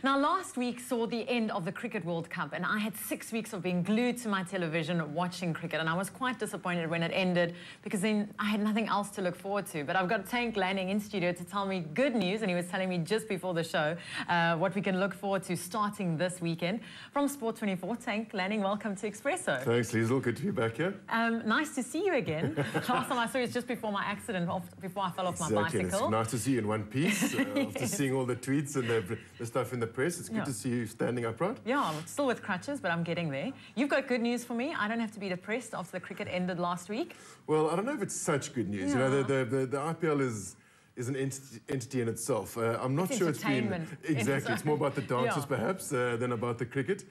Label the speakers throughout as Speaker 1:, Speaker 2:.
Speaker 1: Now, last week saw the end of the Cricket World Cup, and I had 6 weeks of being glued to my television watching cricket, and I was quite disappointed when it ended because then I had nothing else to look forward to. But I've got Tank Lanning in studio to tell me good news, and he was telling me just before the show what we can look forward to starting this weekend. From Sport 24, Tank Lanning, welcome to Expresso.
Speaker 2: Thanks, Liesl. Good to be back here.
Speaker 1: Nice to see you again. Last time I saw you was just before my accident, before I fell off my bicycle.
Speaker 2: It's nice to see you in one piece after seeing all the tweets and the stuff in the press. It's good to see you standing upright.
Speaker 1: Yeah, I'm still with crutches, but I'm getting there. You've got good news for me. I don't have to be depressed after the cricket ended last week.
Speaker 2: Well, I don't know if it's such good news. You know, the IPL is an entity in itself. I'm not sure it's been... Exactly. It's more about the dancers, perhaps, than about the cricket.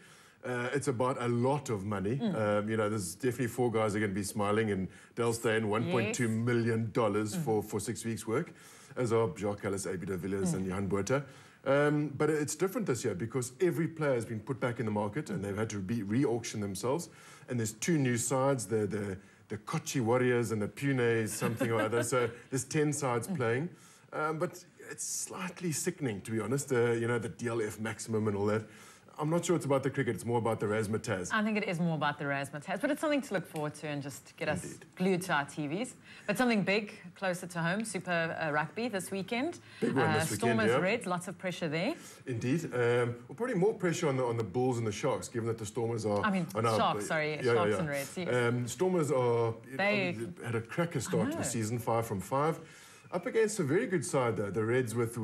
Speaker 2: It's about a lot of money. You know, there's definitely 4 guys who are going to be smiling, and Dale Steyn, $1.2 million for 6 weeks' work, as are Jacques Ellis, AB de Villiers and Johan Botha. But it's different this year because every player has been put back in the market and they've had to re-auction themselves. And there's 2 new sides, the Kochi Warriors and the Pune something or other. So there's 10 sides playing. But it's slightly sickening, to be honest, you know, the DLF maximum and all that. I'm not sure it's about the cricket, it's more about the razzmatazz.
Speaker 1: I think it is more about the razzmatazz, but it's something to look forward to and just get us glued to our TVs. But something big, closer to home, Super Rugby this weekend.
Speaker 2: Big one this weekend,
Speaker 1: Stormers, Reds, lots of pressure there.
Speaker 2: Indeed. Well, probably more pressure on the Bulls and the Sharks, given that the Stormers are...
Speaker 1: Sharks and Reds, yes.
Speaker 2: Stormers are... They had a cracker start to the season, 5 from 5. Up against a very good side, though, the Reds with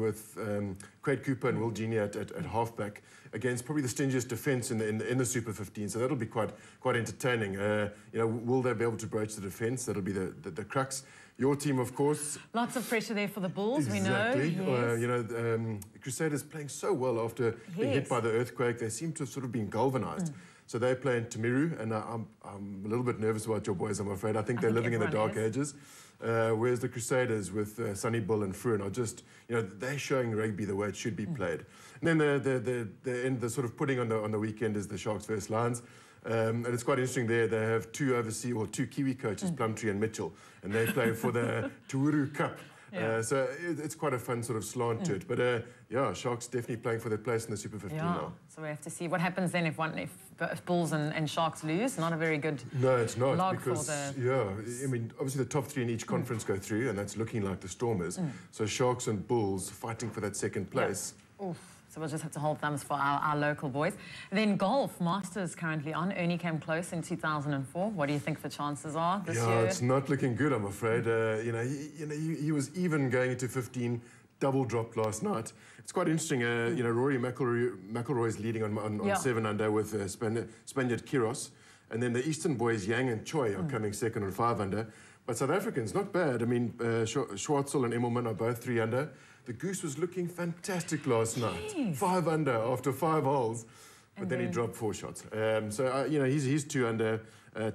Speaker 2: Quade Cooper and Will Genie at halfback, against probably the stingiest defence in the Super 15. So that'll be quite entertaining. You know, will they be able to broach the defence? That'll be the crux. Your team, of course.
Speaker 1: Lots of pressure there for the Bulls,
Speaker 2: exactly.
Speaker 1: We know. Yes.
Speaker 2: You know, the Crusaders playing so well after being hit by the earthquake. They seem to have sort of been galvanised. So they play in Tamiru, and I'm a little bit nervous about your boys, I'm afraid. I think they're living in the dark ages. Whereas the Crusaders with Sonny Bull and Fruin are just, you know, they're showing rugby the way it should be played. And then the sort of pudding on the weekend is the Sharks versus Lions. And it's quite interesting there. They have 2 Kiwi coaches, Plumtree and Mitchell, and they play for the Tuuru Cup. So it's quite a fun sort of slant to it. But yeah, Sharks definitely playing for their place in the Super 15 now.
Speaker 1: So we have to see what happens then if Bulls and Sharks lose. Not a very good
Speaker 2: No, it's not.
Speaker 1: log
Speaker 2: because,
Speaker 1: for the...
Speaker 2: Yeah, I mean, obviously the top 3 in each conference go through, and that's looking like the Stormers. So Sharks and Bulls fighting for that second place.
Speaker 1: Oof. So we'll just have to hold thumbs for our local boys. Then golf, Masters currently on. Ernie came close in 2004. What do you think the chances are this year?
Speaker 2: Yeah, it's not looking good, I'm afraid. You know, he was even going into 15, double dropped last night. It's quite interesting. You know, Rory McIlroy's leading on 7 under with Spaniard Kiros. And then the Eastern boys, Yang and Choi, are coming second on 5 under. But South Africans, not bad. I mean, Schwartzel and Emmelman are both 3 under. The Goose was looking fantastic last night. 5 under after 5 holes. But then he dropped 4 shots. So, you know, he's 2 under.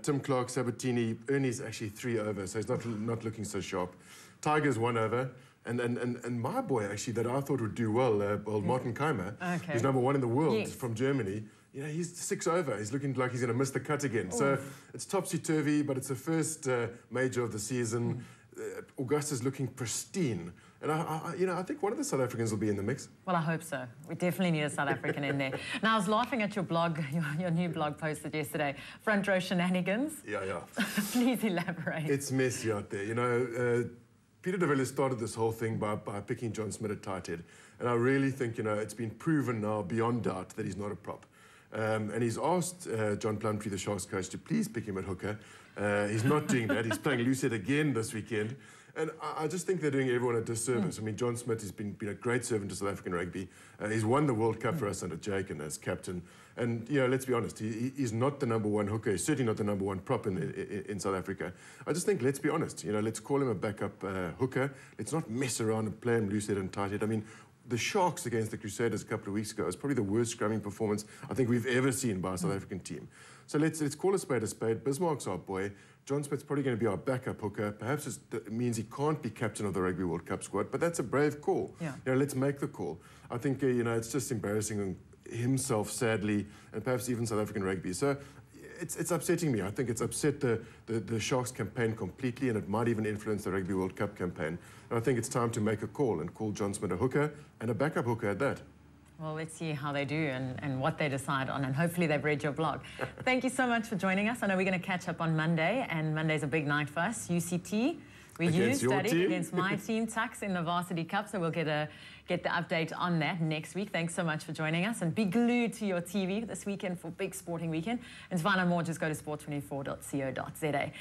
Speaker 2: Tim Clark, Sabatini, Ernie's actually 3 over, so he's not looking so sharp. Tiger's 1 over. And my boy, actually, that I thought would do well, Martin Keimer, who's #1 in the world from Germany, you know, he's 6 over. He's looking like he's going to miss the cut again. So it's topsy-turvy, but it's the first major of the season. Augusta's looking pristine. And, you know, I think one of the South Africans will be in the mix.
Speaker 1: Well, I hope so. We definitely need a South African in there. Now, I was laughing at your blog, your new blog posted yesterday, Front Row Shenanigans.
Speaker 2: Yeah.
Speaker 1: Please elaborate.
Speaker 2: It's messy out there. You know, Peter de Villiers started this whole thing by picking John Smit at tight head. And I really think, you know, it's been proven now beyond doubt that he's not a prop. And he's asked John Plumtree, the Sharks coach, to please pick him at hooker. He's not doing that. He's playing loosehead again this weekend. And I just think they're doing everyone a disservice. I mean, John Smit has been a great servant to South African rugby. He's won the World Cup for us under Jake and as captain. And, you know, let's be honest, he's not the #1 hooker. He's certainly not the #1 prop in South Africa. I just think, let's be honest, you know, let's call him a backup hooker. Let's not mess around and play him loosehead and tight head. I mean, the Sharks against the Crusaders a couple of weeks ago was probably the worst scrumming performance I think we've ever seen by a South African team. So let's call a spade a spade. Bismarck's our boy. John Smith's probably going to be our backup hooker. Perhaps it means he can't be captain of the Rugby World Cup squad, but that's a brave call. You know, let's make the call. I think, you know, it's just embarrassing himself, sadly, and perhaps even South African rugby. So it's upsetting me. I think it's upset the Sharks campaign completely, and it might even influence the Rugby World Cup campaign. And I think it's time to make a call and call John Smit a hooker and a backup hooker at that.
Speaker 1: Well, let's see how they do and what they decide on, and hopefully they've read your blog. Thank you so much for joining us. I know we're going to catch up on Monday, and Monday's a big night for us. UCT, you studied against my team, Tucks, in the Varsity Cup, so we'll get the update on that next week. Thanks so much for joining us, and be glued to your TV this weekend for big sporting weekend. And to find out more, just go to sport24.co.za.